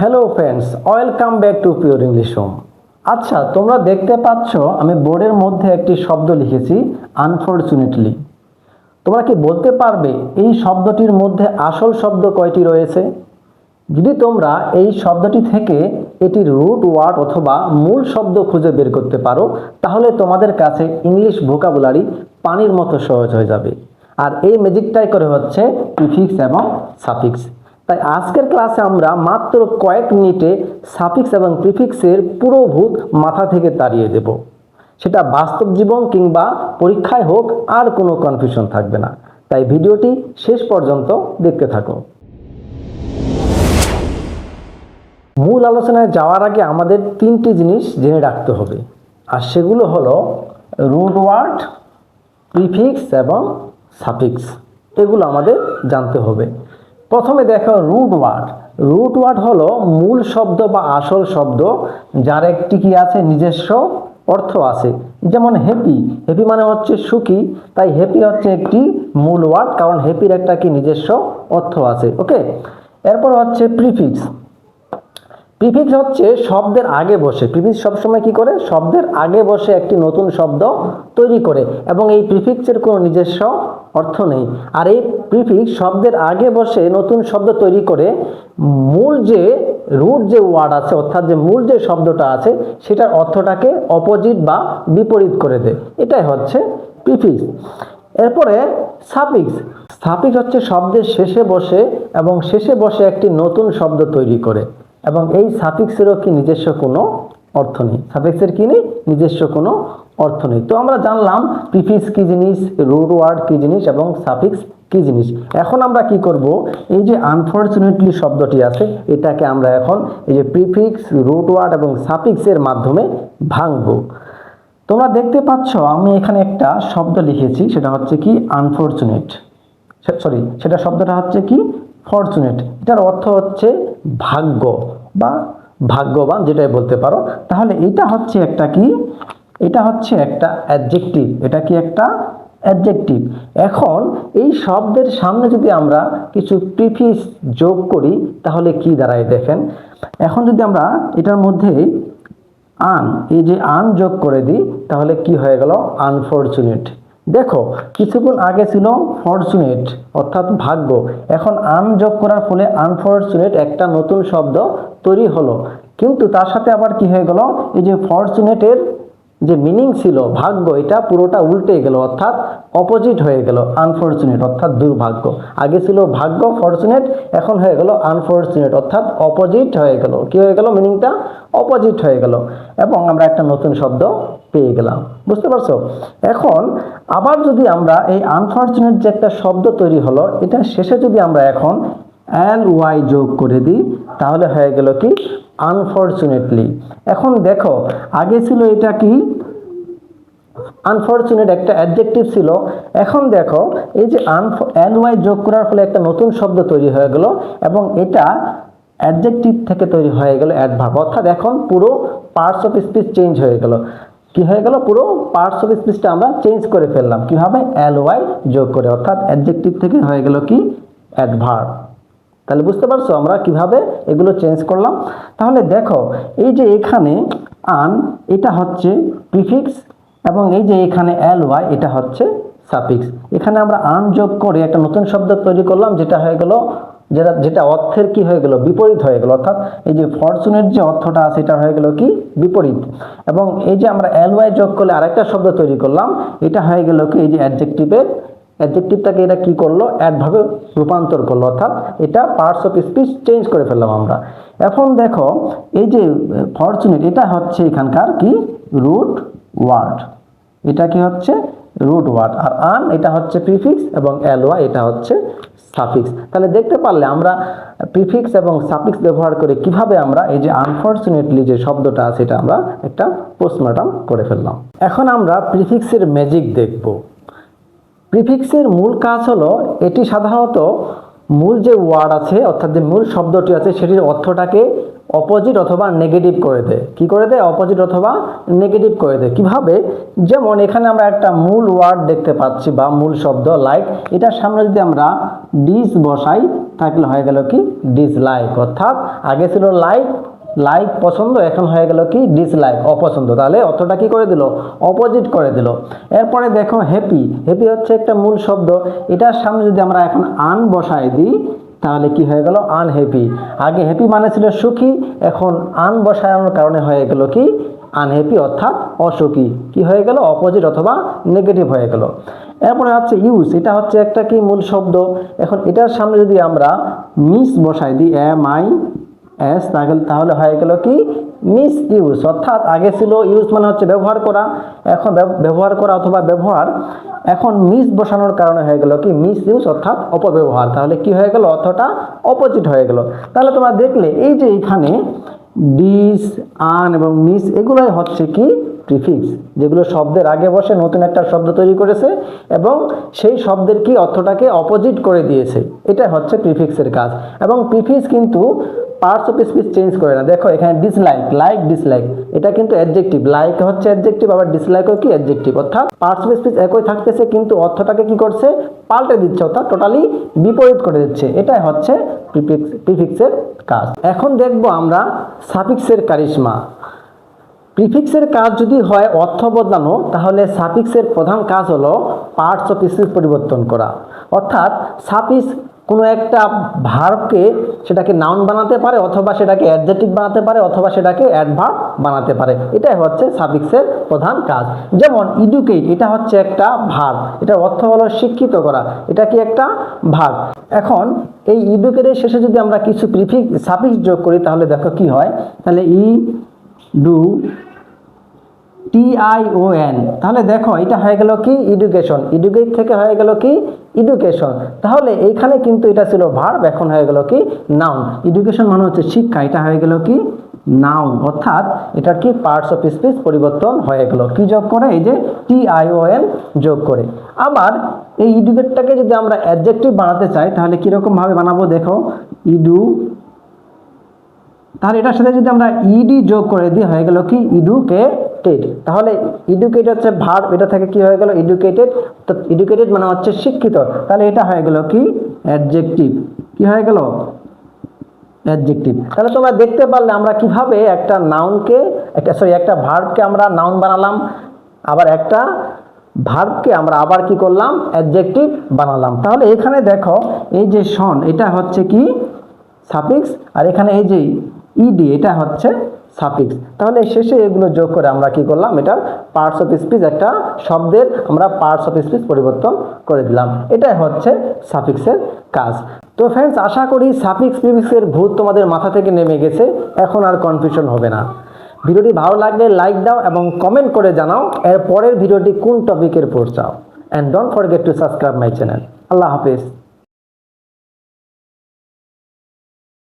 Hello friends, welcome back to pure English home. আচ্ছা, তোমরা দেখতে পাচ্ছ আমি বোর্ডের মধ্যে একটি শব্দ লিখেছি, আনফরচুনেটলি। তোমরা কি বলতে পারবে এই শব্দটির মধ্যে আসল শব্দ কয়টি রয়েছে? যদি তোমরা এই শব্দটি থেকে এটির রুট ওয়ার্ড অথবা মূল শব্দ খুঁজে বের করতে পারো, তাহলে তোমাদের কাছে ইংলিশ ভোকাবুলারি পানির মতো সহজ হয়ে যাবে। আর এই ম্যাজিকটাই করে হচ্ছে প্রিফিক্স এবং সাফিক্স। তাই আজকের ক্লাসে আমরা মাত্র কয়েক মিনিটে সাফিক্স এবং প্রিফিক্সের পুরো ভূত মাথা থেকে তাড়িয়ে দেব। সেটা বাস্তব জীবন কিংবা পরীক্ষায় হোক, আর কোনো কনফিউশন থাকবে না। তাই ভিডিওটি শেষ পর্যন্ত দেখতে থাকো। মূল আলোচনায় যাওয়ার আগে আমাদের তিনটি জিনিস জেনে রাখতে হবে, আর সেগুলো হলো রুট ওয়ার্ড, প্রিফিক্স এবং সাফিক্স। এগুলো আমাদের জানতে হবে। প্রথমে দেখো রুট ওয়ার্ড। রুট ওয়ার্ড হলো মূল শব্দ বা আসল শব্দ, যার একটি কি আছে, নিজস্ব অর্থ আছে। যেমন হ্যাপি, হ্যাপি মানে হচ্ছে সুখী, তাই হ্যাপি হচ্ছে একটি মূল ওয়ার্ড, কারণ হ্যাপির একটা কি নিজস্ব অর্থ আছে। ওকে, এরপর হচ্ছে প্রিফিক্স। প্রিফিক্স হচ্ছে শব্দের আগে বসে, প্রিফিক্স সবসময় কি করে, শব্দের আগে বসে একটি নতুন শব্দ তৈরি করে, এবং এই প্রিফিক্সের কোনো নিজস্ব অর্থ নেই। আর এই প্রিফিক্স শব্দের আগে বসে নতুন শব্দ তৈরি করে মূল যে রুট যে ওয়ার্ড আছে, অর্থাৎ যে মূল যে শব্দটা আছে সেটার অর্থটাকে অপোজিট বা বিপরীত করে দেয়। এটাই হচ্ছে প্রিফিক্স। এরপরে সাফিক্স। সাফিক্স হচ্ছে শব্দের শেষে বসে এবং শেষে বসে একটি নতুন শব্দ তৈরি করে, এবং এই সাফিক্সেরও কি নিজস্ব কোনো অর্থ নেই। সাফিক্সের কি নেই, নিজস্ব কোনো অর্থ নেই। তো আমরা জানলাম প্রিফিক্স কি জিনিস, রুট ওয়ার্ড কি জিনিস এবং সাফিক্স কি জিনিস। এখন আমরা কি করব, এই যে আনফরচুনেটলি শব্দটি আছে এটাকে আমরা এখন এই যে প্রিফিক্স, রুট ওয়ার্ড এবং সাফিক্সের মাধ্যমে ভাঙবো। তোমরা দেখতে পাচ্ছ আমি এখানে একটা শব্দ লিখেছি, সেটা হচ্ছে কি আনফরচুনেট, সেটা শব্দটা হচ্ছে কি ফরচুনেট। এটার অর্থ হচ্ছে ভাগ্য বা ভাগ্যবান, যেটাই বলতে পারো। তাহলে এটা হচ্ছে একটা কি, এটা হচ্ছে একটা অ্যাডজেক্টিভ। এটা কি একটা অ্যাডজেক্টিভ। এখন এই শব্দের সামনে যদি আমরা কিছু প্রিফিক্স যোগ করি তাহলে কি দাঁড়ায় দেখেন। এখন যদি আমরা এটার মধ্যে আন, এই যে আন যোগ করে দিই তাহলে কি হয়ে গেল, আনফরচুনেট। দেখো কিছুক্ষণ আগে ছিল ফরচুনেট অর্থাৎ ভাগ্য, এখন আন যোগ করার ফলে আনফরচুনেট একটা নতুন শব্দ তৈরি হলো। কিন্তু তার সাথে আবার কি হয়ে গেল, এই যে ফরচুনেটের যে মিনিং ছিল ভাগ্য, এটা পুরোটা উল্টে গেল, অর্থাৎ অপোজিট হয়ে গেল। আনফরচুনেট অর্থাৎ দুর্ভাগ্য, আগে ছিল ভাগ্য ফরচুনেট, এখন হয়ে গেল আনফরচুনেট অর্থাৎ অপোজিট হয়ে গেল। কি হয়ে গেল, মিনিংটা অপোজিট হয়ে গেল, এবং আমরা একটা নতুন শব্দ পেয়ে গেলাম। বুঝতে পারছো? এখন আবার যদি আমরা এই আনফরচুনেট যে একটা শব্দ তৈরি হলো, এটা শেষে যদি আমরা এখন এল ওয়াই যোগ করে দিই তাহলে হয়ে গেল কি আনফরচুনেটলি। এখন দেখো আগে ছিল এটা কি আনফরচুনেট, একটা অ্যাডজেক্টিভ ছিল। এখন দেখো এই যে এল ওয়াই যোগ করার ফলে একটা নতুন শব্দ তৈরি হয়ে গেল, এবং এটা অ্যাডজেক্টিভ থেকে তৈরি হয়ে গেল অ্যাডভার্ব, অর্থাৎ এখন পুরো পার্টস অফ স্পিচ চেঞ্জ হয়ে গেল। কি হয়ে গেল, পুরো পার্টস অফ স্পিচটা আমরা চেঞ্জ করে ফেললাম। কিভাবে, এল ওয়াই যোগ করে, অর্থাৎ অ্যাডজেক্টিভ থেকে হয়ে গেল কি অ্যাডভার্ব। তাহলে বুঝতে পারছো আমরা কিভাবে এগুলো চেঞ্জ করলাম। তাহলে দেখো এই যে এখানে আন, এটা হচ্ছে প্রিফিক্স, এবং এই যে এখানে এল ওয়াই, এটা হচ্ছে সাফিক্স। এখানে আমরা আন যোগ করে একটা নতুন শব্দ তৈরি করলাম, যেটা হয়ে গেল, যেটা অর্থের কি হয়ে গেল, বিপরীত হয়ে গেল। অর্থাৎ এই যে ফরচুনেট যে অর্থটা আছে এটা হয়ে গেল কি বিপরীত। এবং এই যে আমরা এল ওয়াই যোগ করলে আরেকটা শব্দ তৈরি করলাম, এটা হয়ে গেল কি এই যে অ্যাডজেক্টিভটাকে এটা কি করলো, অ্যাডভার্বে রূপান্তর করলো, অর্থাৎ এটা পার্টস অফ স্পিচ চেঞ্জ করে ফেললাম আমরা। এখন দেখো এই যে ফরচুনেট, এটা হচ্ছে এখানকার কি রুট ওয়ার্ড, এটা কি হচ্ছে রুট ওয়ার্ড। আর আন এটা হচ্ছে প্রিফিক্স, এবং এল ওয়াই এটা হচ্ছে সাফিক্স। তাহলে দেখতে পারলে আমরা প্রিফিক্স এবং সাফিক্স ব্যবহার করে কিভাবে আমরা এই যে আনফরচুনেটলি যে শব্দটা আছে এটা আমরা একটা পোস্টমর্টম করে ফেললাম। এখন আমরা প্রিফিক্সের ম্যাজিক দেখব। প্রিফিক্সের মূল কাজ হলো, এটি সাধারণত মূল যে ওয়ার্ড আছে অর্থাৎ যে মূল শব্দটি আছে সেটির অর্থটাকে অপোজিট অথবা নেগেটিভ করে দেয়। কি করে দেয়? অপোজিট অথবা নেগেটিভ করে দেয়। কিভাবে? যেমন এখানে আমরা একটা মূল ওয়ার্ড দেখতে পাচ্ছি বা মূল শব্দ লাইক, এটার সামনে যদি আমরা ডিস বসাই তাহলে হয়ে গেল কি ডিসলাইক। অর্থাৎ আগে ছিল লাইক, লাইক পছন্দ, এখন হয়ে গেল কি ডিসলাইক অপছন্দ। তাহলে অর্থটা কি করে দিল? অপোজিট করে দিল। এরপরে দেখো হ্যাপি, হ্যাপি হচ্ছে একটা মূল শব্দ, এটার সামনে যদি আমরা এখন আন বসাই দিই তাহলে কি হয়ে গেল? আনহ্যাপি। আগে হ্যাপি মানে ছিল সুখী, এখন আন বসানোর কারণে হয়ে গেল কি আনহ্যাপি অর্থাৎ অসুখী। কি হয়ে গেল? অপোজিট অথবা নেগেটিভ হয়ে গেল। এরপরে হচ্ছে ইউজ, এটা হচ্ছে একটা কি মূল শব্দ, এখন এটার সামনে যদি আমরা মিস বসাই দিই MIS তাহলে হয়ে গেল কি মিস ইউজ। অর্থাৎ আগে ছিল ইউজ মানে হচ্ছে ব্যবহার করা, এখন ব্যবহার করা অথবা ব্যবহার, এখন মিস বসানোর কারণে হয়ে গেল কি মিস ইউজ অর্থাৎ অপব্যবহার। তাহলে কি হয়ে গেল? অর্থটা অপোজিট হয়ে গেল। তাহলে তোমরা দেখলে এই যে এখানে ডিস, আন এবং মিস এগুলোই হচ্ছে কি প্রিফিক্স, যেগুলো শব্দের আগে বসে নতুন একটা শব্দ তৈরি করেছে এবং সেই শব্দের কি অর্থটাকে অপোজিট করে দিয়েছে। এটা হচ্ছে প্রিফিক্সের কাজ। এবং প্রিফিক্স কিন্তু পার্টস অফ স্পিচ চেঞ্জ করে না। দেখো এখানে ডিসলাইক, লাইক ডিসলাইক, এটা কিন্তু অ্যাডজেক্টিভ, লাইক হচ্ছে অ্যাডজেক্টিভ, আবার ডিসলাইকও কি অ্যাডজেক্টিভ। অর্থাৎ পার্টস অফ স্পিচ একই থাকতেছে কিন্তু অর্থটাকে কি করছে? পাল্টে দিচ্ছে, অর্থাৎ টোটালি বিপরীত করে দিচ্ছে। এটাই হচ্ছে প্রিফিক্সের কাজ। এখন দেখবো আমরা সাফিক্সের কারিশমা। প্রিফিক্সের কাজ যদি হয় অর্থ বদলানো, তাহলে সাফিক্সের প্রধান কাজ হলো পার্টস অফ স্পিচ পরিবর্তন করা। অর্থাৎ সাফিক্স কোনো একটা ভার্বকে সেটাকে নাউন বানাতে পারে, অথবা সেটাকে অ্যাডজেক্টিভ বানাতে পারে, অথবা সেটাকে অ্যাডভার্ব বানাতে পারে। এটাই হচ্ছে সাফিক্সের প্রধান কাজ। যেমন এডুকেট, এটা হচ্ছে একটা ভার্ব, এটার অর্থ হলো শিক্ষিত করা, এটা কি একটা ভার্ব। এখন এই এডুকেটের শেষে যদি আমরা কিছু সাফিক্স যোগ করি তাহলে দেখো কি হয়। তাহলে ডু TION, তাহলে দেখো এটা হয়ে গেল কি এডুকেশন, এডুকেট থেকে হয়ে গেল কি এডুকেশন। তাহলে এইখানে কিন্তু এটা ছিল ভার্ব, এখন হয়ে গেল কি নাউন। এডুকেশন মানে হচ্ছে শিক্ষা, এটা হয়ে গেল কি নাউন। অর্থাৎ এটার কি পার্টস অফ স্পিচ পরিবর্তন হয়ে গেল কি যোগ করে? এই যে TION যোগ করে। আবার এই এডুকেটটাকে যদি আমরা অ্যাডজেক্টিভ বানাতে চাই তাহলে কিরকম ভাবে বানাবো? দেখো তাহলে এটার সাথে যদি আমরা ইডি যোগ করে দিই হয়ে গেল কি এডুকেটেড। তাহলে এডুকেট হচ্ছে ভার্ব, এটা থেকে কি হয়ে গেল এডুকেটেড। তো এডুকেটেড মানে হচ্ছে শিক্ষিত, তাহলে এটা হয়ে গেল কি অ্যাডজেক্টিভ। কি হয়ে গেল? অ্যাডজেক্টিভ। তাহলে তোমরা দেখতে পারলে আমরা কিভাবে একটা নাউনকে একটা ভার্বকে আমরা নাউন বানালাম, আবার একটা ভার্বকে আমরা আবার কি করলাম? অ্যাডজেক্টিভ বানালাম। তাহলে এখানে দেখো এই যে শন, এটা হচ্ছে কি সাফিক্স, আর এখানে এই যে ইডি এটা হচ্ছে সাফিক্স। তাহলে শেষে এগুলো যোগ করে আমরা কি করলাম? এটার পার্টস অফ স্পিচ, একটা শব্দের আমরা পার্টস অফ স্পিচ পরিবর্তন করে দিলাম। এটাই হচ্ছে সাফিক্সের কাজ। তো ফ্রেন্ডস, আশা করি সাফিক্স প্রিফিক্সের ভূত তোমাদের মাথা থেকে নেমে গেছে, এখন আর কনফিউশন হবে না। ভিডিওটি ভালো লাগলে লাইক দাও এবং কমেন্ট করে জানাও এর পরের ভিডিওটি কোন টপিকের উপর চাও। And don't forget to subscribe my channel. আল্লাহ হাফেজ।